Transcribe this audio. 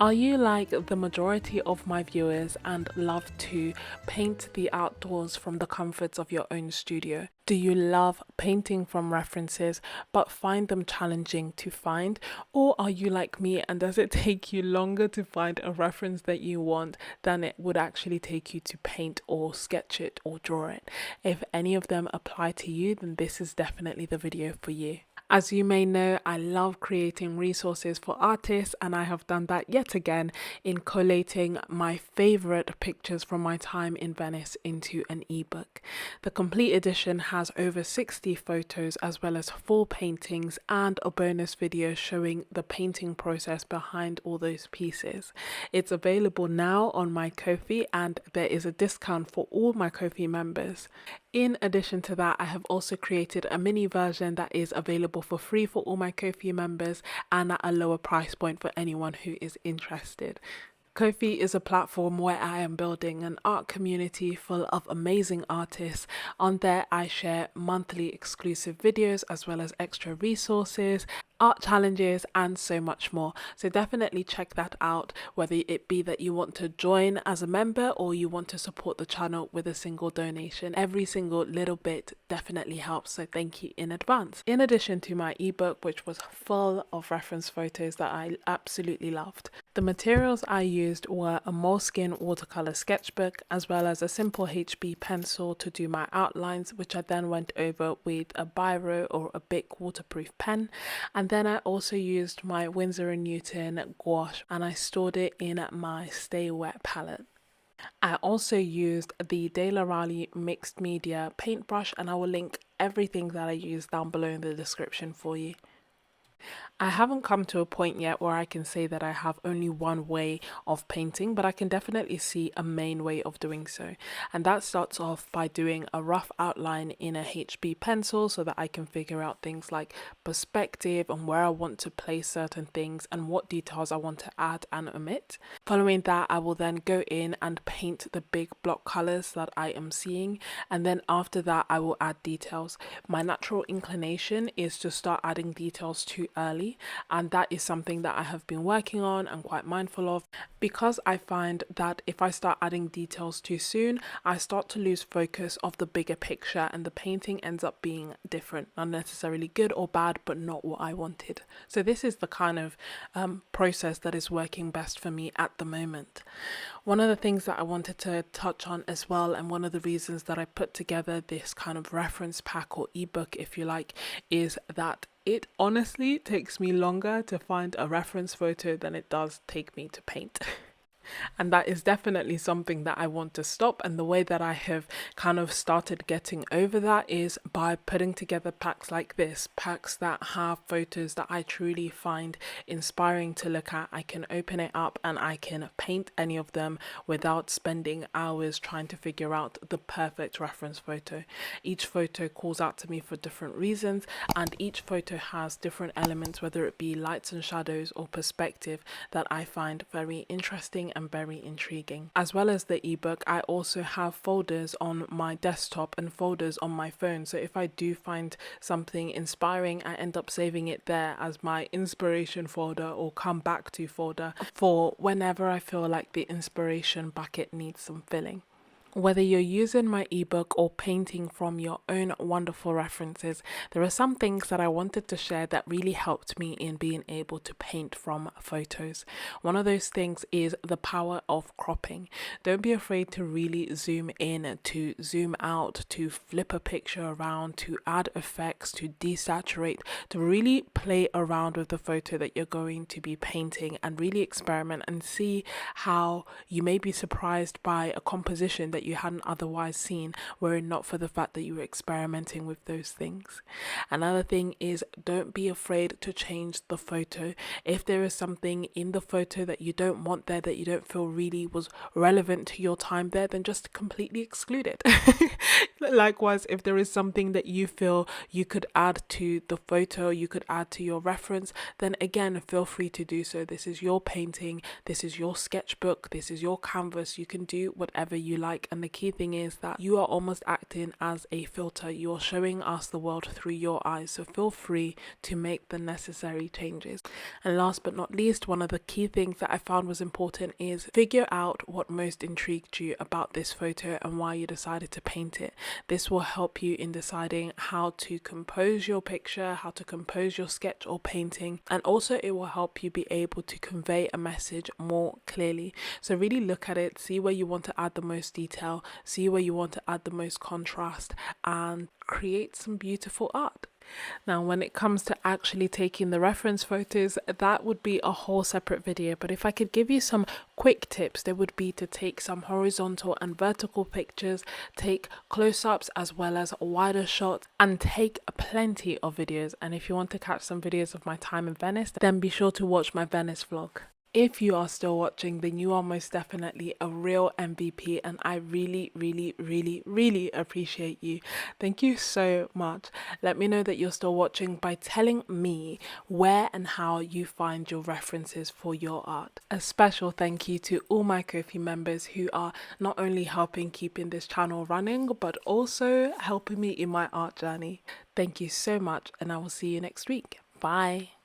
Are you like the majority of my viewers and love to paint the outdoors from the comforts of your own studio? Do you love painting from references but find them challenging to find? Or are you like me and does it take you longer to find a reference that you want than it would actually take you to paint or sketch it or draw it? If any of them apply to you, then this is definitely the video for you. As you may know, I love creating resources for artists, and I have done that yet again in collating my favorite pictures from my time in Venice into an ebook. The complete edition has over 60 photos as well as 4 paintings and a bonus video showing the painting process behind all those pieces. It's available now on my Ko-fi, and there is a discount for all my Ko-fi members. In addition to that, I have also created a mini version that is available for free for all my Ko-fi members and at a lower price point for anyone who is interested. Ko-fi is a platform where I am building an art community full of amazing artists. On there, I share monthly exclusive videos as well as extra resources, art challenges, and so much more. So definitely check that out, whether it be that you want to join as a member or you want to support the channel with a single donation. Every single little bit definitely helps, so thank you in advance. In addition to my ebook, which was full of reference photos that I absolutely loved, the materials I used were a moleskin watercolor sketchbook as well as a simple HB pencil to do my outlines, which I then went over with a biro or a big waterproof pen. And then I also used my Winsor & Newton gouache and I stored it in my Stay Wet palette. I also used the De La Raleigh mixed media paintbrush, and I will link everything that I used down below in the description for you. I haven't come to a point yet where I can say that I have only one way of painting, but I can definitely see a main way of doing so. And that starts off by doing a rough outline in a HB pencil so that I can figure out things like perspective and where I want to place certain things and what details I want to add and omit. Following that, I will then go in and paint the big block colors that I am seeing. And then after that, I will add details. My natural inclination is to start adding details too early, and that is something that I have been working on and quite mindful of, because I find that if I start adding details too soon, I start to lose focus of the bigger picture and the painting ends up being different, not necessarily good or bad, but not what I wanted. So this is the kind of process that is working best for me at the moment. One of the things that I wanted to touch on as well, and one of the reasons that I put together this kind of reference pack or ebook, if you like, is that it honestly takes me longer to find a reference photo than it does take me to paint. And that is definitely something that I want to stop. And the way that I have kind of started getting over that is by putting together packs like this, packs that have photos that I truly find inspiring to look at. I can open it up and I can paint any of them without spending hours trying to figure out the perfect reference photo. Each photo calls out to me for different reasons, and each photo has different elements, whether it be lights and shadows or perspective, that I find very interesting and very intriguing. As well as the ebook, I also have folders on my desktop and folders on my phone, so if I do find something inspiring, I end up saving it there as my inspiration folder or come back to folder for whenever I feel like the inspiration bucket needs some filling. Whether you're using my ebook or painting from your own wonderful references, there are some things that I wanted to share that really helped me in being able to paint from photos. One of those things is the power of cropping. Don't be afraid to really zoom in, to zoom out, to flip a picture around, to add effects, to desaturate, to really play around with the photo that you're going to be painting and really experiment and see how you may be surprised by a composition that you hadn't otherwise seen were it not for the fact that you were experimenting with those things. Another thing is, don't be afraid to change the photo. If there is something in the photo that you don't want there, that you don't feel really was relevant to your time there, then just completely exclude it. Likewise, if there is something that you feel you could add to the photo, you could add to your reference, then again, feel free to do so. This is your painting, this is your sketchbook, this is your canvas. You can do whatever you like, and And the key thing is that you are almost acting as a filter. You're showing us the world through your eyes. So feel free to make the necessary changes. And last but not least, one of the key things that I found was important is figure out what most intrigued you about this photo and why you decided to paint it. This will help you in deciding how to compose your picture, how to compose your sketch or painting, and also it will help you be able to convey a message more clearly. So really look at it, see where you want to add the most detail, see where you want to add the most contrast, and create some beautiful art. Now, when it comes to actually taking the reference photos, that would be a whole separate video. But if I could give you some quick tips, they would be to take some horizontal and vertical pictures, take close-ups as well as wider shots, and take plenty of videos. And if you want to catch some videos of my time in Venice, then be sure to watch my Venice vlog. If you are still watching, then you are most definitely a real MVP, and I really, really, really, really appreciate you. Thank you so much. Let me know that you're still watching by telling me where and how you find your references for your art. A special thank you to all my Ko-fi members who are not only helping keeping this channel running, but also helping me in my art journey. Thank you so much, and I will see you next week. Bye.